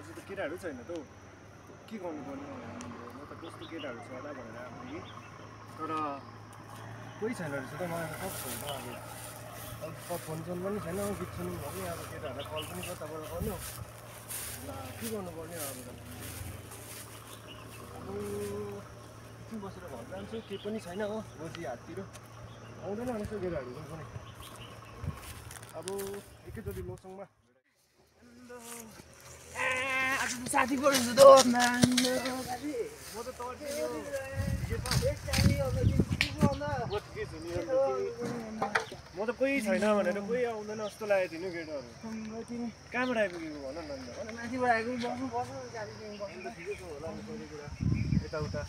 आज त केटाहरू छैन त हौ के गर्नुपर्ने म त कस्तो केटाहरू छ होला भनेर आएको कि तर कोही छैन रहेछ त मलाई त कस्तो छैन अब फोन सोन पनि छैन गीत सुन्नु भने अब केटाहरूलाई कल पनि कताबाट गर्नु के गर्नुपर्ने अब एकछिन बसेर घर जान्छु केही पनि छैन हो गोजी हाततिर आउँदैन रहेछ केटाहरू पनि अब एकैचोटि लोसङमा आज त साथी परेछ त म त म त कोही छैन भनेर कोही आउँदैन जस्तो लागेको थियो नि केटाहरू कहाँबाट आइपुगेको भन न अन्त माथिबाट आएको बस्नु बस्नु ठिकै छ होला नि सबै कुरा यताउता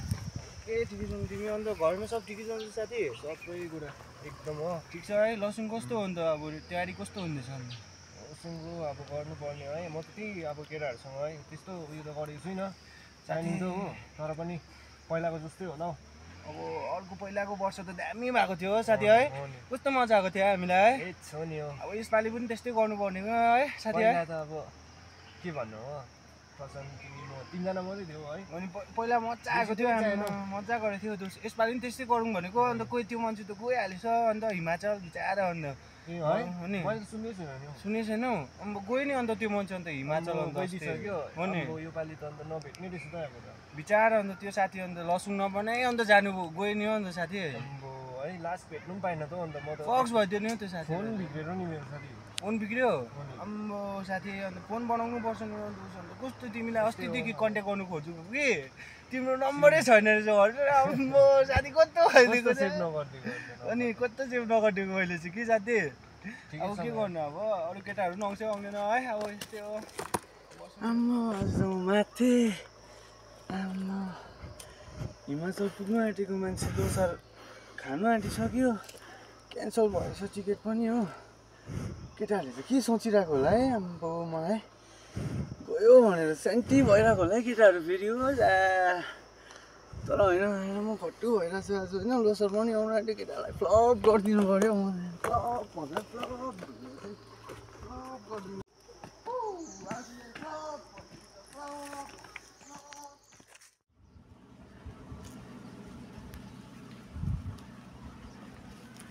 के ठिकै छ तिमी अन्त घरमा सब ठिकै छ साथी सबै कुरा एकदम हो ठिक छ है लसुन कस्तो हो अन्त अब तयारी कस्तो हुँदैछ अन्त लसुनको अब गर्नुपर्ने है म त त्यही अब केटाहरूसँग है त्यस्तो उयो त गरेको छुइनँ चाहिने त हो तर पनि पहिलाको जस्तै होला हौ अब अर्को पहिलाको वर्ष त दामी भएको थियो साथी है कस्तो मजा आएको थियो हामीलाई है ए छ नि हो अब यसपालि पनि त्यस्तै गर्नुपर्ने है साथी है त अब के भन्नु हो प्रशान्त तिमी म तिनजना मात्रै थियौ है अनि पहिला मजा आएको थियो मजा गरेको थियो यसपालि पनि त्यस्तै गरौँ भनेको अन्त कोही त्यो मान्छे त गइहालेछ अन्त हिमाचल बिचारा अन्त सुनेको छैनौ अब गयो नि अन्त त्यो मान्छे अन्त हिमाचल अन्त गइसक्यो यो पालि त अन्त नभेट्ने रहेछ त अब बिचारा अन्त त्यो साथी अन्त लसुन नबनाइ अन्त जानु गयो नि हो अन्त साथी है लास्ट भेट्नु पनि पाएन त अन्त म त फक्स भइदियो नि हो त्यो साथी फोन बिग्रेर नि मेरो साथी फोन बिग्रियो अम्बो साथी अन्त फोन बनाउनु पर्छ नि अन्त कस्तो तिमीलाई अस्तिदेखि कन्ट्याक्ट गर्नु खोज्छु कि तिम्रो नम्बरै छैन रहेछ अम्बो साथी कस्तो भइदिएको अनि कस्तो सेभ नगरिदिएको मैले चाहिँ कि साथी अब के गर्नु अब अरू केटाहरू पनि आउँछ आउँदैन है अब यस्तै हो माथि हिमाचल पुग्नु आँटेको मान्छे दोसर खानु आँटिसक्यो क्यान्सल भएछ टिकट पनि हो केटाहरूले चाहिँ के सोचिरहेको होला है आम्बो मलाई गयो भनेर सेन्टी भइरहेको होला है केटाहरू फेरि हो तर होइन म खट्टु भइरहेको छु आज होइन लोसर पनि आउनु आँट्यो केटाहरूलाई फ्लप गरिदिनु पऱ्यो फ्लप भन्दा फ्लप गरिदिनु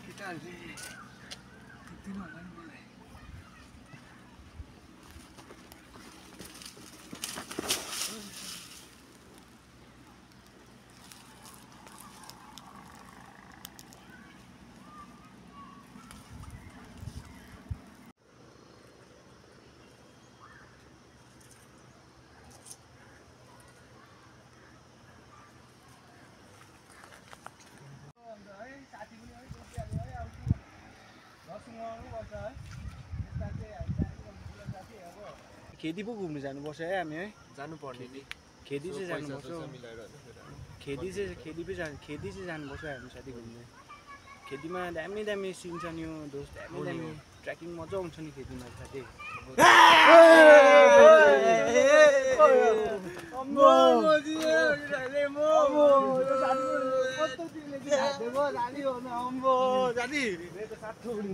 केटाहरूले देख्दैन होला नि मलाई खेती पो घुम्नु जानुपर्छ है हामी है जानुपर्ने नि खेती चाहिँ जानुपर्छ खेती चाहिँ जानुपर्छ हामी साथी घुम्नु खेतीमा दामी दामी सिन छ नि दोस्त दामी दामी ट्रेकिङ मजा आउँछ नि खेतीमा साथी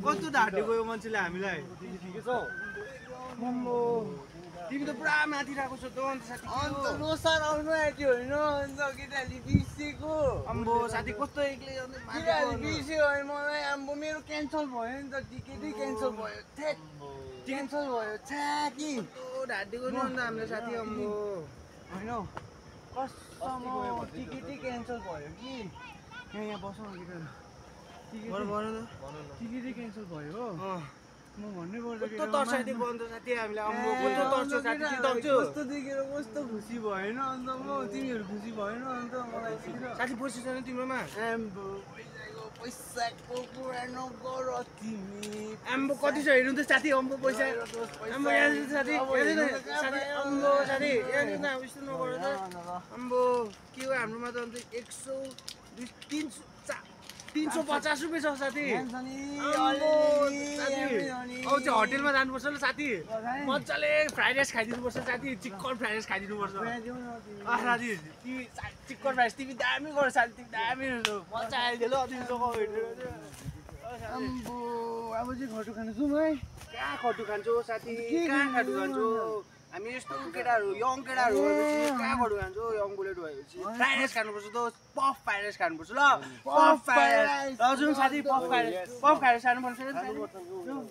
कस्तो ढाँटेको यो मान्छेले हामीलाई तिमी त पुरा माथि रहेको छ त अन्त साथी अन्त लोसार आउनु आँट्यो होइन अन्त केटाहरूले बिर्सेको अम्बो साथी कस्तो एक्लै केटाहरूले बिर्स्यो भने मलाई आम्बो मेरो क्यान्सल भयो नि त टिकटै क्यान्सल भयो क्यान्सल भयो कि ढाँटेको नि अन्त हाम्रो साथी अम्बो होइन कस्तो टिकटै क्यान्सल भयो कि यहाँ बसौँ टिकटै क्यान्सल भयो हो म भन्नै पर्छ साथी हामीलाई अम्बो कस्तो साथी कस्तो देखेर कस्तो खुसी भएन अन्त म तिमीहरू खुसी भएन अन्त मलाई साथी पैसा छैन तिम्रोमा पैसाको कुरा नगर तिमी आम्बो कति छ हेर्नु त साथी अम्बो पैसा अम्बो यहाँ साथी अम्बो साथी यहाँ यस्तो नगर त अम्बो के हो हाम्रोमा त अन्त 350 रुपियाँ छ साथी अब त्यो होटेलमा जानुपर्छ ल साथी मजाले फ्राइड राइस खाइदिनुपर्छ साथी चिकन फ्राइड राइस खाइदिनुपर्छ साथी तिमी चिकन फ्राइड राइस तिमी दामी गर साथी तिमी दामी मजा आइदियो ल तिमीसँग भेटेर अब चाहिँ खटु खानु जाउँ है कहाँ खटु खान्छौ साथी कहाँ खटु खान्छौ हामी यस्तो केटाहरू यङ केटाहरू भएपछि कहाँबाट खान्छौ यङ बुलेट भएपछि फ्राइड राइस खानुपर्छ दोस्त पफ फ्राइड राइस खानुपर्छ ल पफ फ्राइड राइस हजुर साथी पफ फ्राइड राइस खानुपर्छ ल